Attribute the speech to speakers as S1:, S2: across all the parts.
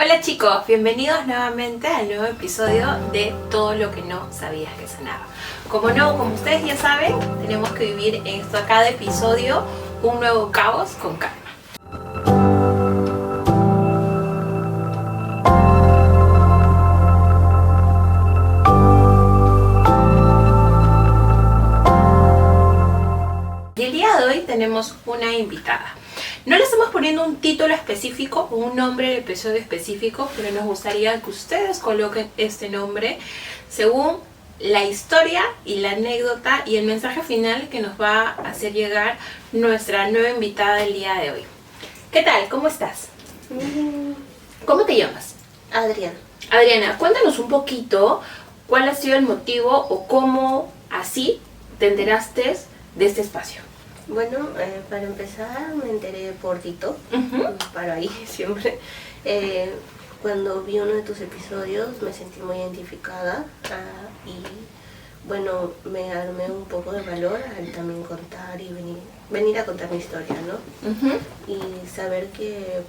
S1: Hola chicos, bienvenidos nuevamente al nuevo episodio de Todo lo que no sabías que sanaba. Como ustedes ya saben, tenemos que vivir en cada episodio un nuevo caos con calma. Y el día de hoy tenemos una invitada. No le estamos poniendo un título específico o un nombre del episodio específico, pero nos gustaría que ustedes coloquen este nombre según la historia y la anécdota y el mensaje final que nos va a hacer llegar nuestra nueva invitada del día de hoy. ¿Qué tal? ¿Cómo estás? ¿Cómo te llamas?
S2: Adriana.
S1: Adriana, cuéntanos un poquito cuál ha sido el motivo o cómo así te enteraste de este espacio.
S2: Bueno, para empezar me enteré por TikTok, para ahí siempre. Cuando vi uno de tus episodios me sentí muy identificada y bueno, me armé un poco de valor al también contar y venir a contar mi historia, ¿no? Y saber que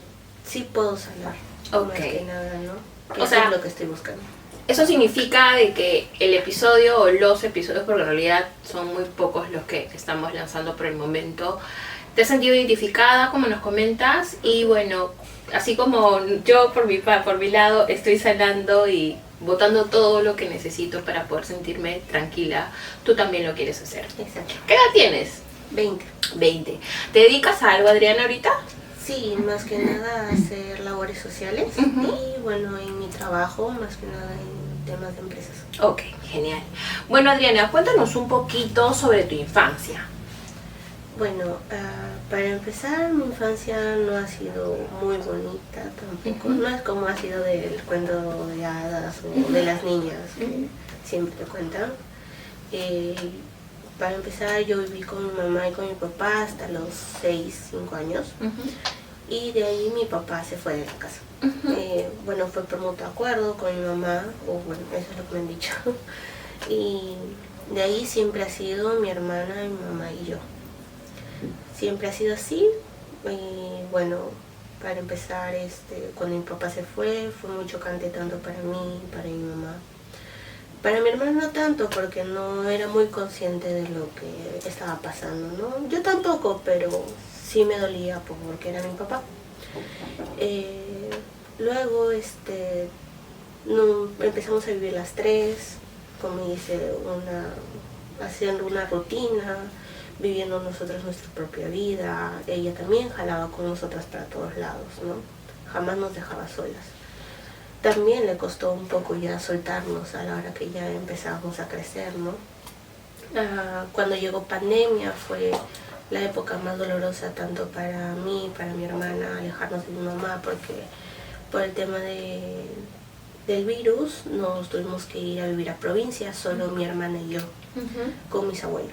S2: sí puedo sanar, más que nada, ¿no? Que es lo que estoy buscando.
S1: Eso significa de que el episodio o los episodios, porque en realidad son muy pocos los que estamos lanzando por el momento, te has sentido identificada, como nos comentas, y bueno, así como yo por mi lado estoy sanando y botando todo lo que necesito para poder sentirme tranquila, tú también lo quieres hacer.
S2: Exacto.
S1: ¿Qué edad tienes?
S2: 20.
S1: 20. ¿Te dedicas a algo, Adriana, ahorita?
S2: Sí, más que nada a hacer labores sociales y bueno, en mi trabajo, más que nada en temas de empresas.
S1: Ok, genial. Bueno, Adriana, cuéntanos un poquito sobre tu infancia.
S2: Bueno, para empezar, mi infancia no ha sido muy bonita tampoco. No es como ha sido del cuento de hadas o de las niñas que siempre te cuentan. Para empezar, yo viví con mi mamá y con mi papá hasta los 5 años. Y de ahí mi papá se fue de la casa. Bueno, fue por mutuo acuerdo con mi mamá, o bueno, eso es lo que me han dicho. Y de ahí siempre ha sido mi hermana, mi mamá y yo. Siempre ha sido así. Y bueno, para empezar, cuando mi papá se fue muy chocante tanto para mí, para mi mamá. Para mi hermano no tanto, porque no era muy consciente de lo que estaba pasando, ¿no? Yo tampoco, pero sí me dolía porque era mi papá. Luego empezamos a vivir las tres, como dice, haciendo una rutina, viviendo nosotros nuestra propia vida. Ella también jalaba con nosotras para todos lados, ¿no? Jamás nos dejaba solas. También le costó un poco ya soltarnos a la hora que ya empezamos a crecer, ¿no? Cuando llegó pandemia fue la época más dolorosa tanto para mí, para mi hermana, alejarnos de mi mamá, porque por el tema del virus nos tuvimos que ir a vivir a provincia, solo mi hermana y yo, con mis abuelos.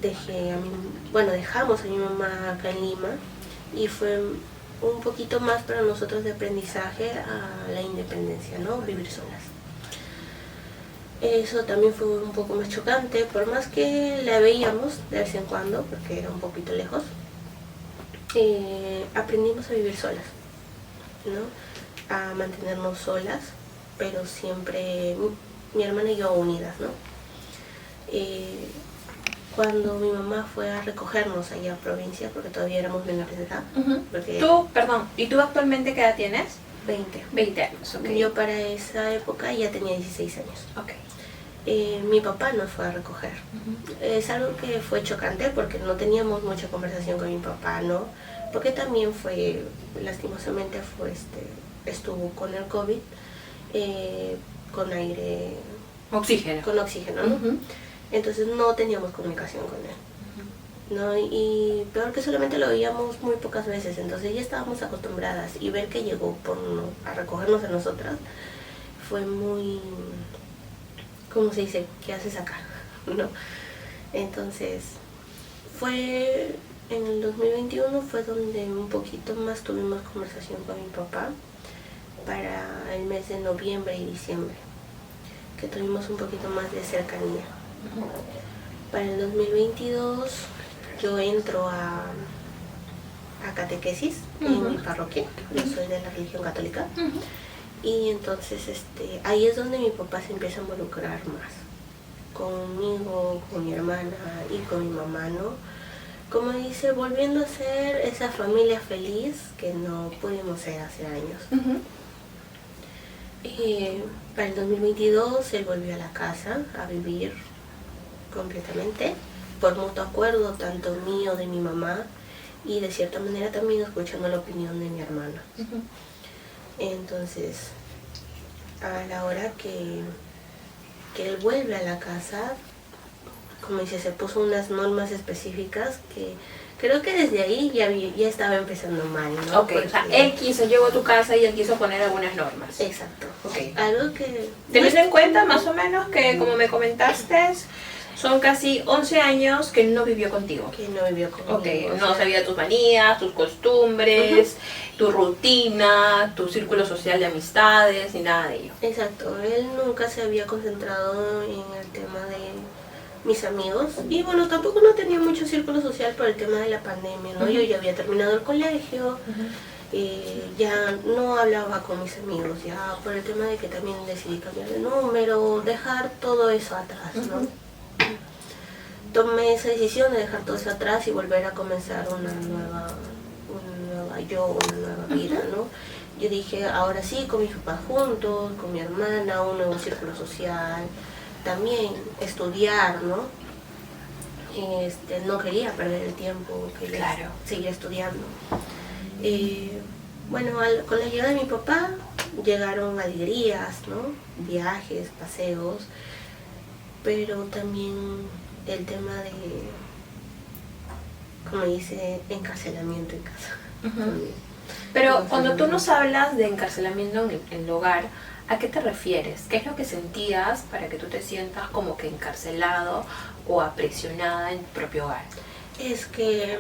S2: Dejamos a mi mamá acá en Lima y fue un poquito más para nosotros de aprendizaje a la independencia, ¿no? Vivir solas. Eso también fue un poco más chocante, por más que la veíamos de vez en cuando, porque era un poquito lejos. Aprendimos a vivir solas, ¿no? A mantenernos solas, pero siempre mi hermana y yo unidas, ¿no? Cuando mi mamá fue a recogernos allá a provincia, porque todavía éramos menores de edad.
S1: ¿Y tú actualmente qué edad tienes?
S2: 20.
S1: 20 años, ok.
S2: Yo para esa época ya tenía 16 años.
S1: Ok.
S2: Mi papá nos fue a recoger. Es algo que fue chocante porque no teníamos mucha conversación con mi papá, ¿no? Porque también lastimosamente estuvo con el COVID, con aire...
S1: Oxígeno.
S2: Con oxígeno, ¿no? Entonces no teníamos comunicación con él, ¿no? Y peor que solamente lo veíamos muy pocas veces, entonces ya estábamos acostumbradas y ver que llegó a recogernos a nosotras fue muy... ¿Cómo se dice? ¿Qué haces acá? ¿No? Entonces fue en el 2021 fue donde un poquito más tuvimos conversación con mi papá para el mes de noviembre y diciembre, que tuvimos un poquito más de cercanía. Para el 2022 yo entro a catequesis en mi parroquia. Yo soy de la religión católica. Y entonces ahí es donde mi papá se empieza a involucrar más. Conmigo, con mi hermana y con mi mamá, ¿no? Como dice, volviendo a ser esa familia feliz que no pudimos ser hace años. Para el 2022 él volvió a la casa a vivir completamente, por mutuo acuerdo, tanto mío, de mi mamá, y de cierta manera también escuchando la opinión de mi hermana. Entonces, a la hora que él vuelve a la casa, como dice, se puso unas normas específicas que creo que desde ahí ya estaba empezando mal, ¿no?
S1: Ok, o sea, él llegó a tu casa y él quiso poner algunas normas.
S2: Exacto.
S1: Ok.
S2: Algo que...
S1: Teniendo en cuenta más o menos que, como me comentaste, son casi 11 años que no vivió contigo.
S2: Que no vivió conmigo.
S1: Ok, no sabía tus manías, tus costumbres, tu rutina, tu círculo social de amistades, ni nada de ello.
S2: Exacto, él nunca se había concentrado en el tema de mis amigos. Y bueno, tampoco no tenía mucho círculo social por el tema de la pandemia, ¿no? Yo ya había terminado el colegio, ya no hablaba con mis amigos, ya por el tema de que también decidí cambiar de número, dejar todo eso atrás, ¿no? Tomé esa decisión de dejar todo eso atrás y volver a comenzar una nueva vida, ¿no? Yo dije, ahora sí, con mis papás juntos, con mi hermana, un nuevo círculo social, también estudiar, ¿no? No quería perder el tiempo, quería seguir estudiando. Bueno, con la llegada de mi papá llegaron alegrías, ¿no? Viajes, paseos, pero también el tema de, como dice, encarcelamiento en casa.
S1: Pero cuando tú nos hablas de encarcelamiento en el hogar, ¿a qué te refieres? ¿Qué es lo que sentías para que tú te sientas como que encarcelado o aprisionada en tu propio hogar?
S2: Es que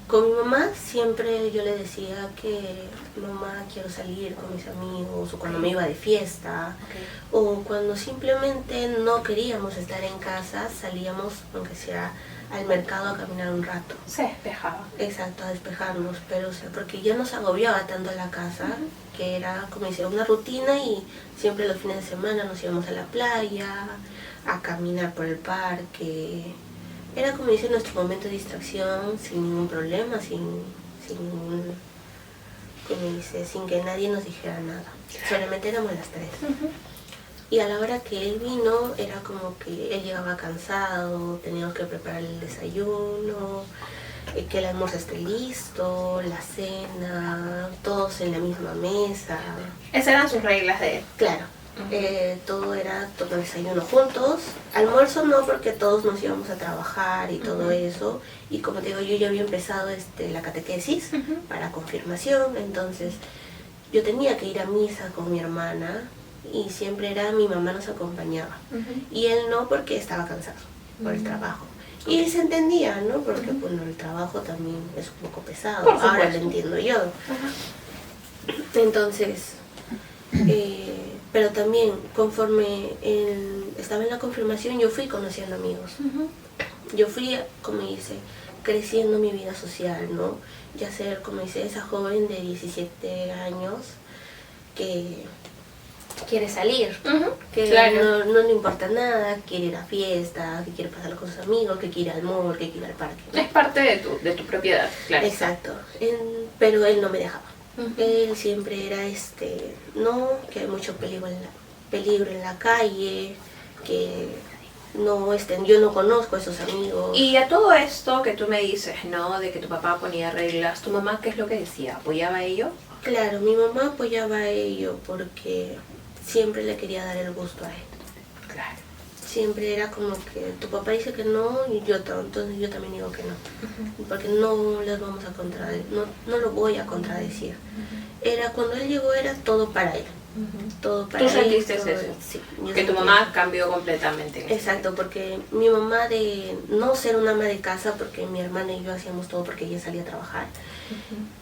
S2: con mi mamá siempre yo le decía que mamá, quiero salir con mis amigos, o cuando me iba de fiesta, o cuando simplemente no queríamos estar en casa, salíamos, aunque sea al mercado, a caminar un rato.
S1: Se despejaba.
S2: Exacto, a despejarnos, pero o sea, porque ya nos agobiaba tanto la casa, que era como decir una rutina, y siempre los fines de semana nos íbamos a la playa, a caminar por el parque. Era como dice nuestro momento de distracción, sin ningún problema, sin que nadie nos dijera nada. Solamente éramos las tres. Y a la hora que él vino, era como que él llegaba cansado, teníamos que preparar el desayuno, que el almuerzo esté listo, la cena, todos en la misma mesa.
S1: Esas eran sus reglas de él.
S2: Claro. Todo era todo el desayuno juntos, almuerzo no, porque todos nos íbamos a trabajar y todo eso, y como te digo, yo ya había empezado la catequesis para confirmación, entonces yo tenía que ir a misa con mi hermana y siempre era mi mamá nos acompañaba, y él no, porque estaba cansado por el trabajo. Y se entendía, ¿no? Porque bueno, el trabajo también es un poco pesado, ahora lo entiendo yo. Entonces, pero también conforme estaba en la confirmación, yo fui conociendo amigos. Yo fui, como dice, creciendo mi vida social, ¿no? Ya ser, como dice, esa joven de 17 años que quiere salir, que no le importa nada, quiere ir a fiestas, que quiere pasar con sus amigos, que quiere ir al mall, que quiere ir al parque, ¿no?
S1: Es parte de tu propiedad, claro.
S2: Exacto, pero él no me dejaba. Él siempre era no, que hay mucho peligro en la calle, que no yo no conozco a esos amigos.
S1: Y a todo esto que tú me dices, ¿no? De que tu papá ponía reglas, ¿tu mamá qué es lo que decía? ¿Apoyaba a ello?
S2: Claro, mi mamá apoyaba a ello porque siempre le quería dar el gusto a él.
S1: Claro.
S2: Siempre era como que tu papá dice que no, y entonces yo también digo que no. Porque no les vamos a contradecir, no lo voy a contradecir. Era cuando él llegó, era todo para él. Todo para
S1: ¿Tú
S2: él.
S1: sentiste eso?
S2: Sí.
S1: Que tu mamá cambió completamente.
S2: Exacto, porque mi mamá, de no ser una ama de casa, porque mi hermana y yo hacíamos todo porque ella salía a trabajar,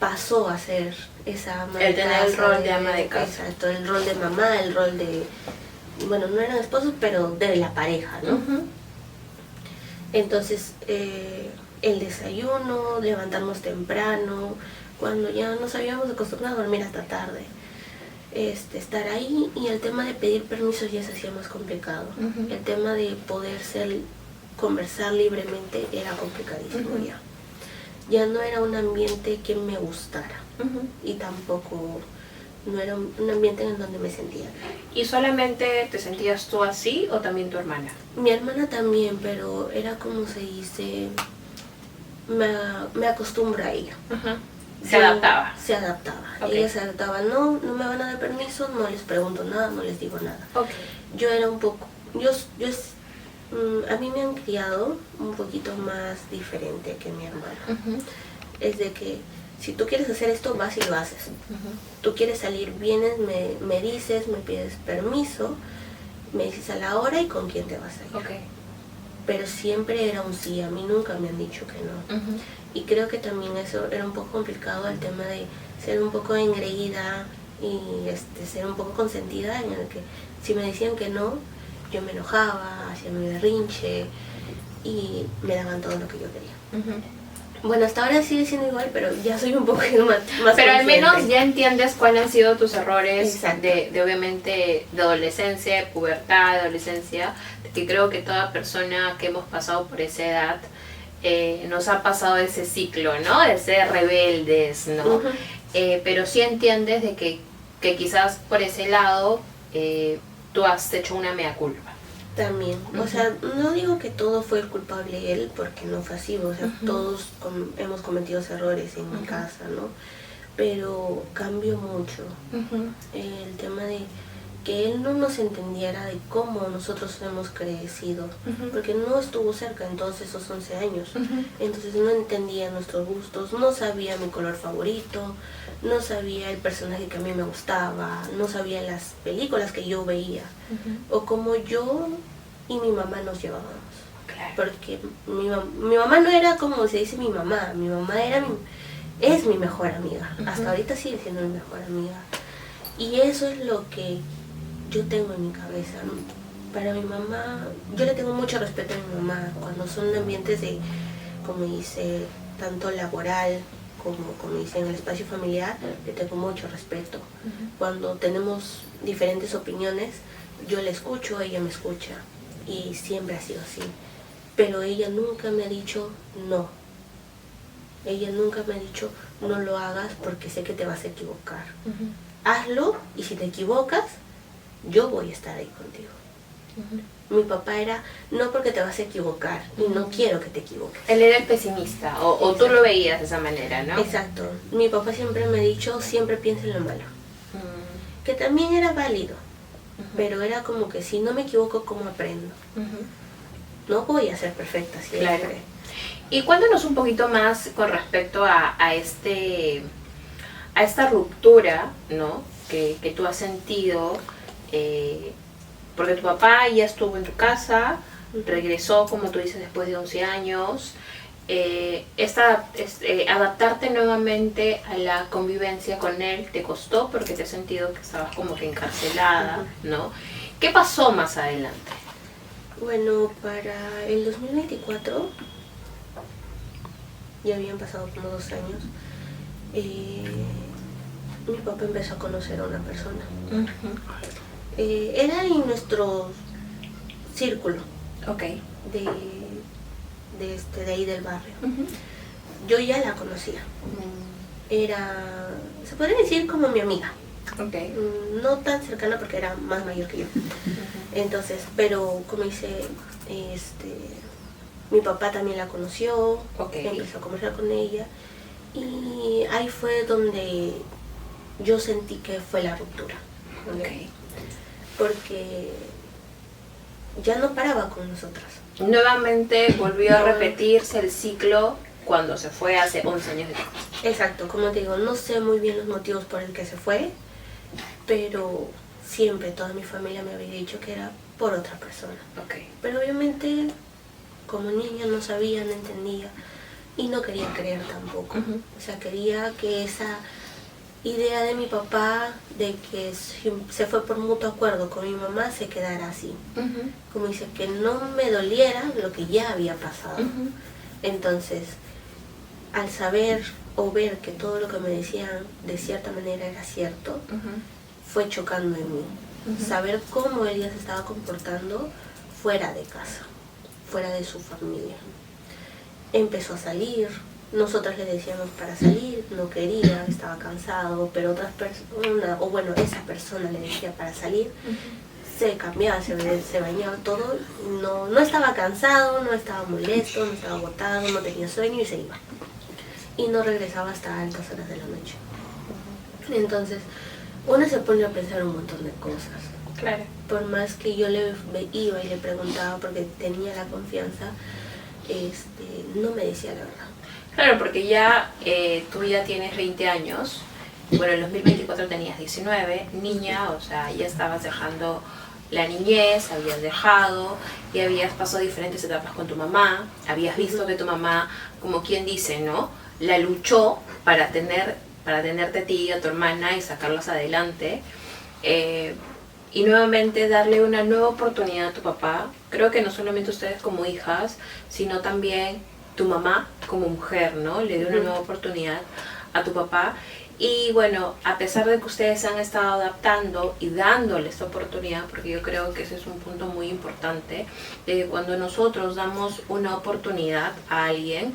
S2: pasó a ser esa ama de casa.
S1: El tener el rol de ama de casa.
S2: Exacto, el rol de mamá, el rol de... Bueno, no eran esposos, pero de la pareja, ¿no? Entonces, el desayuno, levantarnos temprano, cuando ya nos habíamos acostumbrado a dormir hasta tarde. Estar ahí, y el tema de pedir permisos ya se hacía más complicado. El tema de poder conversar libremente era complicadísimo ya. Ya no era un ambiente que me gustara y tampoco no era un ambiente en donde me sentía.
S1: ¿Y solamente te sentías tú así o también tu hermana?
S2: Mi hermana también, pero era como se dice, me acostumbro a ella.
S1: Se adaptaba.
S2: Se adaptaba.
S1: Okay.
S2: Ella se adaptaba. No me van a dar permiso, no les pregunto nada, no les digo nada.
S1: Okay.
S2: Yo era un poco, a mí me han criado un poquito más diferente que mi hermana. Es de que si tú quieres hacer esto, vas y lo haces. Tú quieres salir, vienes, me dices, me pides permiso, me dices a la hora y con quién te vas a ir.
S1: Okay.
S2: Pero siempre era un sí, a mí nunca me han dicho que no. Y creo que también eso era un poco complicado, el tema de ser un poco engreída y ser un poco consentida, en el que si me decían que no, yo me enojaba, hacía mi berrinche y me daban todo lo que yo quería. Bueno, hasta ahora sigue siendo igual, pero ya soy un poco más
S1: pero al
S2: consciente.
S1: menos ya entiendes cuáles han sido tus errores de obviamente de adolescencia, de pubertad, de adolescencia, que creo que toda persona que hemos pasado por esa edad nos ha pasado ese ciclo, ¿no? De ser rebeldes, ¿no? Pero sí entiendes de que quizás por ese lado tú has hecho una mea culpa.
S2: También, o sea, no digo que todo fue el culpable él, porque no fue así, o sea, todos hemos cometido errores en mi casa, ¿no? Pero cambió mucho el tema de que él no nos entendiera de cómo nosotros hemos crecido, porque no estuvo cerca en todos esos 11 años, entonces no entendía nuestros gustos, no sabía mi color favorito, no sabía el personaje que a mí me gustaba, no sabía las películas que yo veía, o cómo yo y mi mamá nos llevábamos.
S1: Claro.
S2: Porque mi mamá no era como se dice mi mamá es mi mejor amiga, hasta ahorita sigue siendo mi mejor amiga. Y eso es lo que yo tengo en mi cabeza. Para mi mamá, yo le tengo mucho respeto a mi mamá cuando son ambientes de, como dice, tanto laboral como dice en el espacio familiar, le tengo mucho respeto. Cuando tenemos diferentes opiniones, yo le escucho, ella me escucha, y siempre ha sido así. Pero ella nunca me ha dicho no. Ella nunca me ha dicho no lo hagas porque sé que te vas a equivocar. Hazlo, y si te equivocas, yo voy a estar ahí contigo. Mi papá era, no porque te vas a equivocar, y no quiero que te equivoques.
S1: Él era el pesimista, o tú lo veías de esa manera, ¿no?
S2: Exacto. Mi papá siempre me ha dicho, siempre piensa en lo malo. Que también era válido, pero era como que si no me equivoco, ¿cómo aprendo? No voy a ser perfecta siempre.
S1: Claro. Y cuéntanos un poquito más con respecto a esta ruptura, ¿no? Que tú has sentido, porque tu papá ya estuvo en tu casa, regresó, como tú dices, después de 11 años. Adaptarte nuevamente a la convivencia con él te costó porque te has sentido que estabas como que encarcelada, ¿no? ¿Qué pasó más adelante?
S2: Bueno, para el 2024, ya habían pasado como 2 años, mi papá empezó a conocer a una persona. Era en nuestro círculo de ahí del barrio. Yo ya la conocía. Era, se podría decir, como mi amiga. No tan cercana porque era más mayor que yo. Entonces, pero como dice, mi papá también la conoció, empezó a conversar con ella, y ahí fue donde yo sentí que fue la ruptura. Porque ya no paraba con nosotras.
S1: Nuevamente volvió a repetirse el ciclo cuando se fue hace 11 años después.
S2: Exacto, como te digo, no sé muy bien los motivos por el que se fue, pero siempre toda mi familia me había dicho que era por otra persona. Pero obviamente, como niña no sabía, no entendía y no quería creer tampoco. O sea, quería que esa idea de mi papá de que se fue por mutuo acuerdo con mi mamá se quedara así. Como dice, que no me doliera lo que ya había pasado. Entonces, al saber o ver que todo lo que me decían de cierta manera era cierto, fue chocando en mí. Saber cómo ella se estaba comportando fuera de casa, fuera de su familia. Empezó a salir, nosotras le decíamos para salir, no quería, estaba cansado, pero otras personas, o bueno, esa persona le decía para salir, se cambiaba, se bañaba todo, no estaba cansado, no estaba molesto, no estaba agotado, no tenía sueño y se iba. Y no regresaba hasta altas horas de la noche. Entonces, uno se pone a pensar un montón de cosas.
S1: Claro.
S2: Por más que yo le iba y le preguntaba porque tenía la confianza, no me decía la verdad.
S1: Claro, porque ya tú ya tienes 20 años, bueno, en 2024 tenías 19, niña, o sea, ya estabas dejando la niñez, habías dejado y habías pasado diferentes etapas con tu mamá, habías visto que tu mamá, como quien dice, ¿no?, la luchó para tenerte a ti y a tu hermana y sacarlas adelante, y nuevamente darle una nueva oportunidad a tu papá. Creo que no solamente ustedes como hijas, sino también tu mamá como mujer, ¿no?, le dio una nueva oportunidad a tu papá. Y bueno, a pesar de que ustedes se han estado adaptando y dándole esta oportunidad, porque yo creo que ese es un punto muy importante, de que cuando nosotros damos una oportunidad a alguien,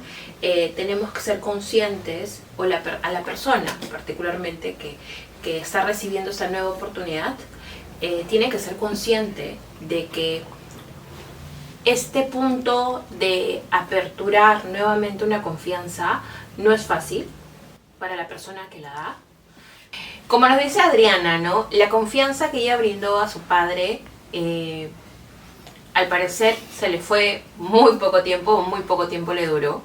S1: tenemos que ser conscientes, o a la persona particularmente que está recibiendo esta nueva oportunidad, tiene que ser consciente de que este punto de aperturar nuevamente una confianza no es fácil para la persona que la da. Como nos dice Adriana, ¿no?, la confianza que ella brindó a su padre, al parecer se le fue muy poco tiempo le duró,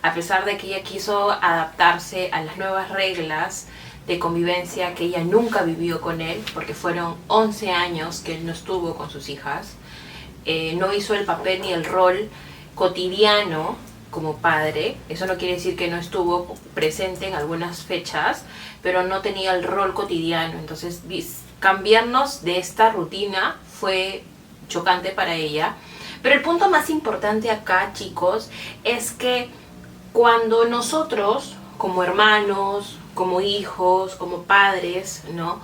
S1: a pesar de que ella quiso adaptarse a las nuevas reglas de convivencia que ella nunca vivió con él, porque fueron 11 años que él no estuvo con sus hijas. No hizo el papel ni el rol cotidiano como padre. Eso no quiere decir que no estuvo presente en algunas fechas, pero no tenía el rol cotidiano. Entonces, cambiarnos de esta rutina fue chocante para ella. Pero el punto más importante acá, chicos, es que cuando nosotros, como hermanos, como hijos, como padres, ¿no?,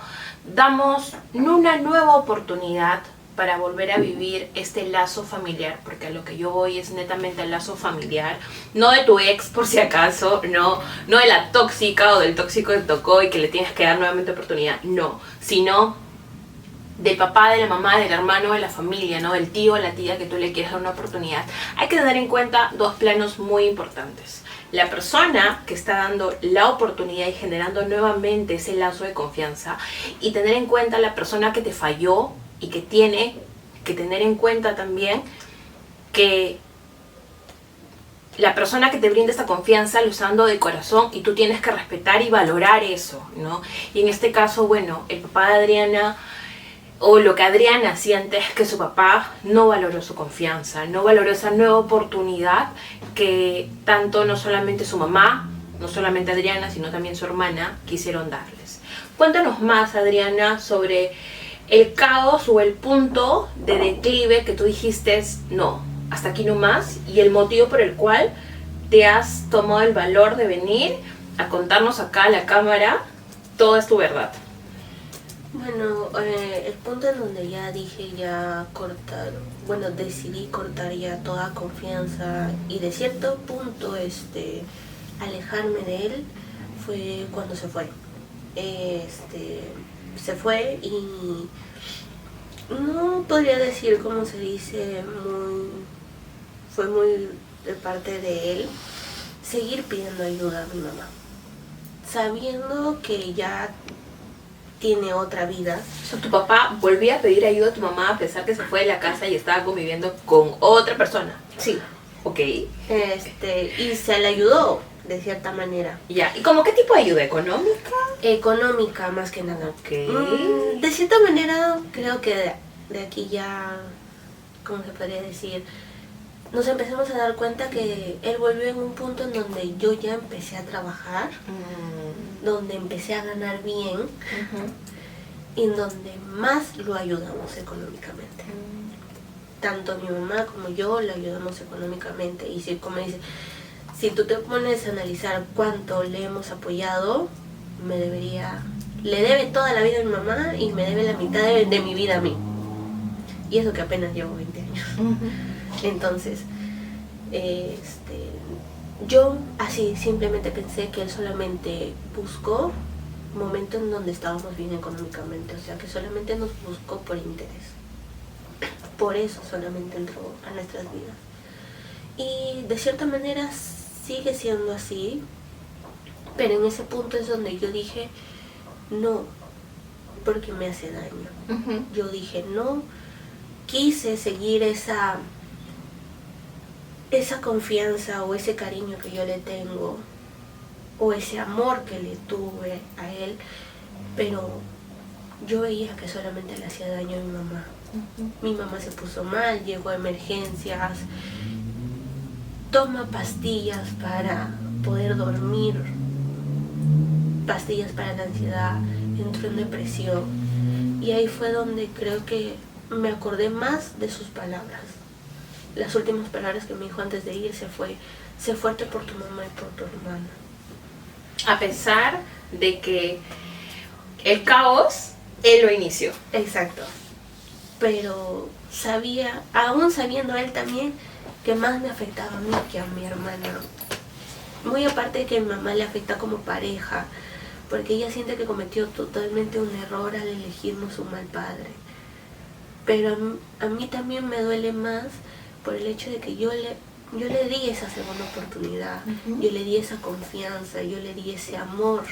S1: damos una nueva oportunidad para volver a vivir este lazo familiar, porque a lo que yo voy es netamente el lazo familiar, no de tu ex por si acaso, no de la tóxica o del tóxico que tocó y que le tienes que dar nuevamente oportunidad, no, sino del papá, de la mamá, del hermano, de la familia, ¿no?, del tío o la tía que tú le quieres dar una oportunidad. Hay que tener en cuenta dos planos muy importantes. La persona que está dando la oportunidad y generando nuevamente ese lazo de confianza, y tener en cuenta la persona que te falló, y que tiene que tener en cuenta también que la persona que te brinda esta confianza lo está dando de corazón y tú tienes que respetar y valorar eso, ¿no? Y en este caso, bueno, el papá de Adriana, o lo que Adriana siente, es que su papá no valoró su confianza, no valoró esa nueva oportunidad que tanto no solamente su mamá, no solamente Adriana, sino también su hermana quisieron darles. Cuéntanos más, Adriana, sobre el caos o el punto de declive que tú dijiste, no, hasta aquí no más, y el motivo por el cual te has tomado el valor de venir a contarnos acá a la cámara toda es tu verdad.
S2: Bueno, el punto en donde ya dije ya cortar, bueno, decidí cortar ya toda confianza y de cierto punto alejarme de él, fue cuando se fue. Se fue y no podría decir cómo se dice, fue muy de parte de él seguir pidiendo ayuda a mi mamá, sabiendo que ya tiene otra vida.
S1: O sea, tu papá volvía a pedir ayuda a tu mamá a pesar que se fue de la casa y estaba conviviendo con otra persona.
S2: Sí.
S1: Ok.
S2: Y se le ayudó de cierta manera.
S1: Ya. ¿Y como qué tipo de ayuda? ¿Económica?
S2: Económica, más que nada.
S1: Ok.
S2: De cierta manera, creo que de aquí ya, ¿cómo se podría decir? Nos empezamos a dar cuenta que él volvió en un punto en donde yo ya empecé a trabajar, donde empecé a ganar bien, y en donde más lo ayudamos económicamente. Tanto mi mamá como yo lo ayudamos económicamente. Y si, como dice, si tú te pones a analizar cuánto le hemos apoyado, le debe toda la vida a mi mamá y me debe la mitad de mi vida a mí. Y eso que apenas llevo 20 años. Entonces, yo así simplemente pensé que él solamente buscó momentos en donde estábamos bien económicamente, o sea que solamente nos buscó por interés. Por eso solamente entró a nuestras vidas. Y de cierta manera sigue siendo así, pero en ese punto es donde yo dije no, porque me hace daño. Yo dije no, quise seguir esa confianza o ese cariño que yo le tengo o ese amor que le tuve a él, pero yo veía que solamente le hacía daño a mi mamá. Mi mamá se puso mal, llegó a emergencias, toma pastillas para poder dormir, pastillas para la ansiedad, entró en depresión, y ahí fue donde creo que me acordé más de sus palabras. Las últimas palabras que me dijo antes de irse fue: sé fuerte por tu mamá y por tu hermana.
S1: A pesar de que el caos, él lo inició.
S2: Exacto. Pero sabía, aún sabiendo él también, que más me afectaba a mí que a mi hermana. Muy aparte de que a mi mamá le afecta como pareja, porque ella siente que cometió totalmente un error al elegirnos un mal padre. Pero a mí también me duele más por el hecho de que yo le di esa segunda oportunidad, yo le di esa confianza, yo le di ese amor,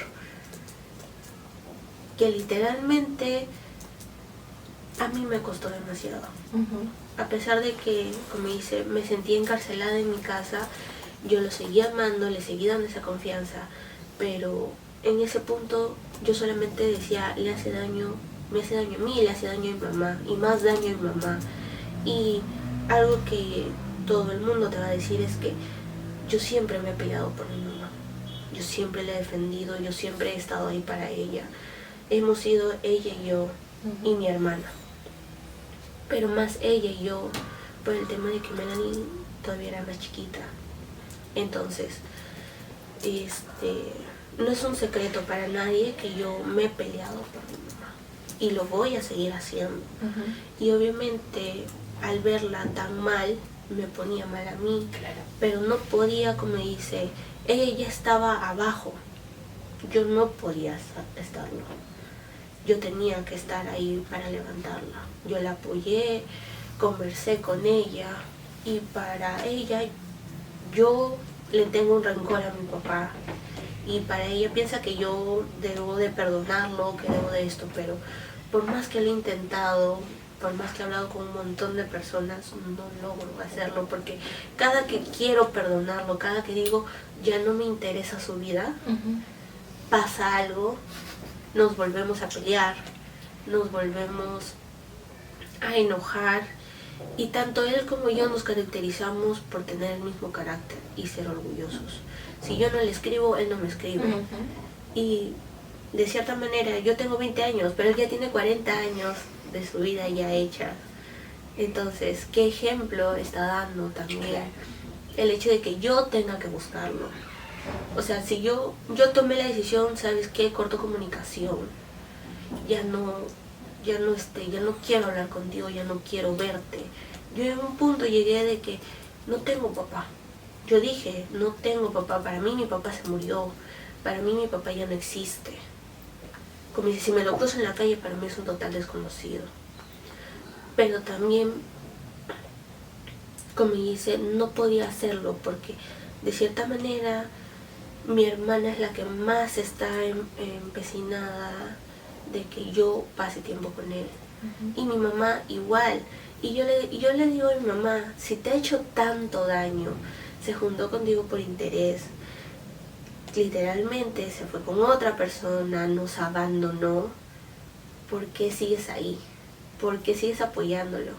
S2: que literalmente a mí me costó demasiado. A pesar de que, como dice, me sentí encarcelada en mi casa, yo lo seguía amando, le seguí dando esa confianza, pero en ese punto yo solamente decía, le hace daño, me hace daño a mí, le hace daño a mi mamá, y más daño a mi mamá. Y algo que todo el mundo te va a decir es que yo siempre me he peleado por mi mamá, yo siempre la he defendido, yo siempre he estado ahí para ella. Hemos sido ella y yo y mi hermana, pero más ella y yo por el tema de que Melanie todavía era más chiquita. Entonces, no es un secreto para nadie que yo me he peleado por mi mamá y lo voy a seguir haciendo. Y obviamente al verla tan mal me ponía mal a mí, pero no podía, como dice, ella ya estaba abajo, yo no podía estarlo. Yo tenía que estar ahí para levantarla. Yo la apoyé, conversé con ella, y para ella yo le tengo un rencor a mi papá, y para ella piensa que yo debo de perdonarlo, que debo de esto, pero por más que lo he intentado, por más que he hablado con un montón de personas, no logro hacerlo, porque cada que quiero perdonarlo, cada que digo ya no me interesa su vida, pasa algo, nos volvemos a pelear, nos volvemos a enojar, y tanto él como yo nos caracterizamos por tener el mismo carácter y ser orgullosos. Si yo no le escribo, él no me escribe. Y de cierta manera, yo tengo 20 años, pero él ya tiene 40 años de su vida ya hecha. Entonces, ¿qué ejemplo está dando también el hecho de que yo tenga que buscarlo? O sea, si yo tomé la decisión, ¿sabes qué? Corto comunicación. Ya no quiero hablar contigo, ya no quiero verte. Yo en un punto llegué de que no tengo papá. Yo dije, no tengo papá. Para mí mi papá se murió. Para mí mi papá ya no existe. Como dice, si me lo cruzo en la calle, para mí es un total desconocido. Pero también, como dice, no podía hacerlo porque de cierta manera mi hermana es la que más está empecinada de que yo pase tiempo con él. Y mi mamá igual. Y yo le digo a mi mamá, si te ha hecho tanto daño, se juntó contigo por interés, literalmente se fue con otra persona, nos abandonó, ¿por qué sigues ahí? ¿Por qué sigues apoyándolo?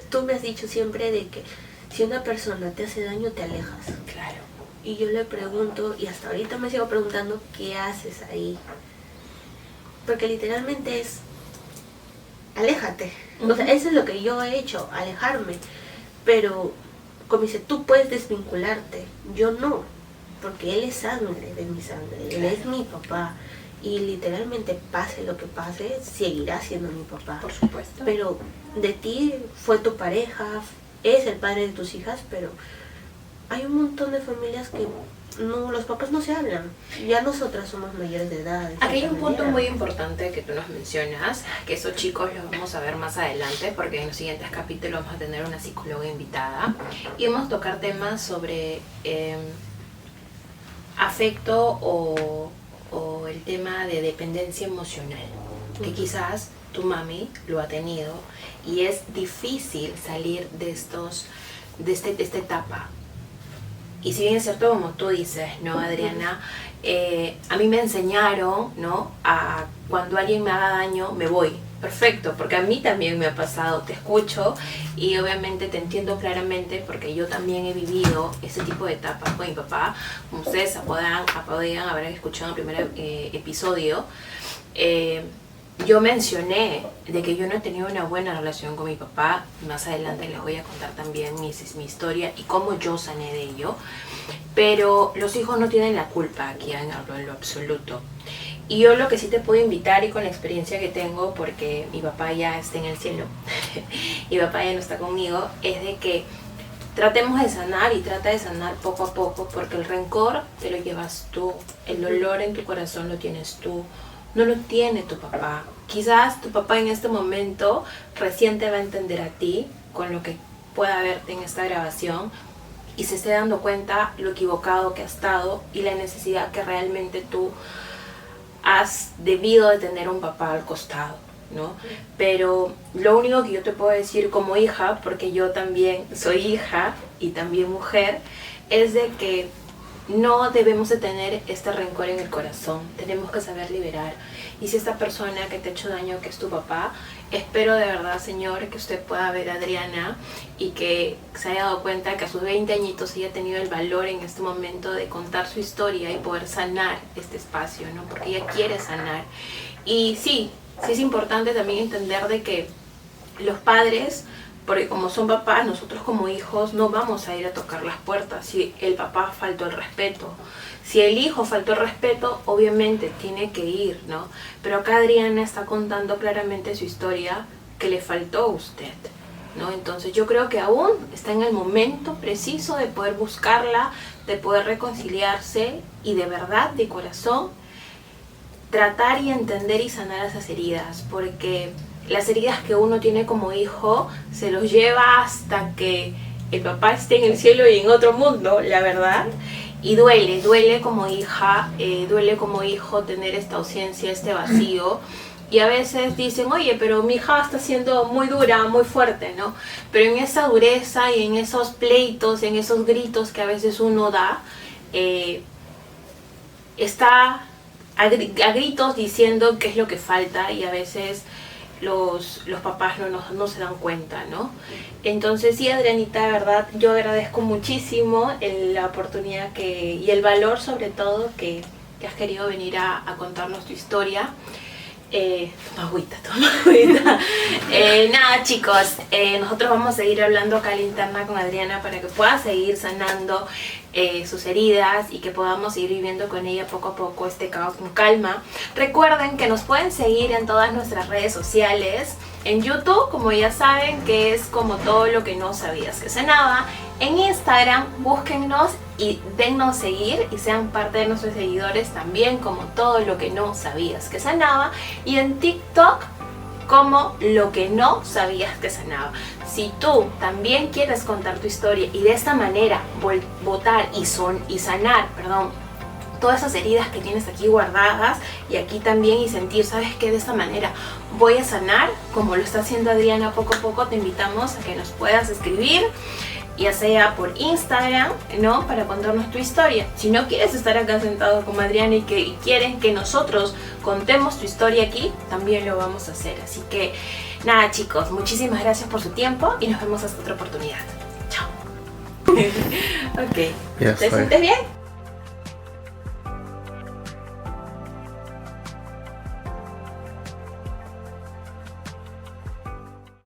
S2: Tú me has dicho siempre de que si una persona te hace daño, te alejas.
S1: Claro.
S2: Y yo le pregunto, y hasta ahorita me sigo preguntando, ¿qué haces ahí? Porque literalmente es, aléjate. O sea, eso es lo que yo he hecho, alejarme. Pero como dice, tú puedes desvincularte, yo no, porque él es sangre de mi sangre, él es mi papá. Y literalmente, pase lo que pase, seguirá siendo mi papá.
S1: Por supuesto.
S2: Pero de ti fue tu pareja, es el padre de tus hijas, pero hay un montón de familias que no, los papás no se hablan. Ya nosotras somos mayores de edad.
S1: Aquí hay un punto muy importante que tú nos mencionas, que esos chicos los vamos a ver más adelante, porque en los siguientes capítulos vamos a tener una psicóloga invitada y vamos a tocar temas sobre afecto o el tema de dependencia emocional, que quizás tu mami lo ha tenido y es difícil salir de esta etapa. Y si bien es cierto, como tú dices, ¿no, Adriana? A mí me enseñaron, ¿no? A cuando alguien me haga daño, me voy. Perfecto, porque a mí también me ha pasado, te escucho y obviamente te entiendo claramente porque yo también he vivido ese tipo de etapas con mi papá. Como ustedes podían haber escuchado en el primer episodio, yo mencioné de que yo no he tenido una buena relación con mi papá. Más adelante les voy a contar también mi historia y cómo yo sané de ello. Pero los hijos no tienen la culpa aquí en lo absoluto. Y yo lo que sí te puedo invitar, y con la experiencia que tengo, porque mi papá ya está en el cielo, mi papá ya no está conmigo, es de que tratemos de sanar y trata de sanar poco a poco, porque el rencor te lo llevas tú, el dolor en tu corazón lo tienes tú, no lo tiene tu papá. Quizás tu papá en este momento recién te va a entender a ti con lo que pueda verte en esta grabación y se esté dando cuenta lo equivocado que ha estado y la necesidad que realmente tú has debido de tener un papá al costado, ¿no? Pero lo único que yo te puedo decir como hija, porque yo también soy hija y también mujer, es de que no debemos de tener este rencor en el corazón, tenemos que saber liberar. Y si esta persona que te ha hecho daño, que es tu papá, espero de verdad, Señor, que usted pueda ver a Adriana y que se haya dado cuenta que a sus 20 añitos haya tenido el valor en este momento de contar su historia y poder sanar este espacio, ¿no? Porque ella quiere sanar. Y sí es importante también entender de que los padres, porque como son papás, nosotros como hijos no vamos a ir a tocar las puertas si el papá faltó el respeto. Si el hijo faltó el respeto, obviamente tiene que ir, ¿no? Pero acá Adriana está contando claramente su historia que le faltó a usted, ¿no? Entonces yo creo que aún está en el momento preciso de poder buscarla, de poder reconciliarse y de verdad, de corazón, tratar y entender y sanar esas heridas, porque las heridas que uno tiene como hijo se los lleva hasta que el papá esté en el cielo y en otro mundo, la verdad. Y duele como hija, duele como hijo tener esta ausencia, este vacío. Y a veces dicen, oye, pero mi hija está siendo muy dura, muy fuerte, ¿no? Pero en esa dureza y en esos pleitos, en esos gritos que a veces uno da, está a gritos diciendo qué es lo que falta y a veces los papás no se dan cuenta, ¿no? Entonces sí, Adrianita, de verdad, yo agradezco muchísimo la oportunidad y el valor sobre todo que has querido venir a contarnos tu historia. Toma agüita. Nada, chicos, nosotros vamos a seguir hablando acá a la interna con Adriana para que pueda seguir sanando sus heridas y que podamos ir viviendo con ella poco a poco este caos con calma. Recuerden que nos pueden seguir en todas nuestras redes sociales, en YouTube, como ya saben, que es como todo lo que no sabías que sanaba. En Instagram, búsquennos y dennos seguir y sean parte de nuestros seguidores también, como todo lo que no sabías que sanaba. Y en TikTok, como lo que no sabías que sanaba. Si tú también quieres contar tu historia y de esta manera botar y sanar, todas esas heridas que tienes aquí guardadas y aquí también y sentir, ¿sabes qué? De esta manera voy a sanar, como lo está haciendo Adriana poco a poco, te invitamos a que nos puedas escribir, ya sea por Instagram, ¿no? Para contarnos tu historia. Si no quieres estar acá sentado como Adriana y quieren que nosotros contemos tu historia aquí, también lo vamos a hacer. Así que nada, chicos, muchísimas gracias por su tiempo y nos vemos hasta otra oportunidad. Chao. Ok. ¿Te sientes bien?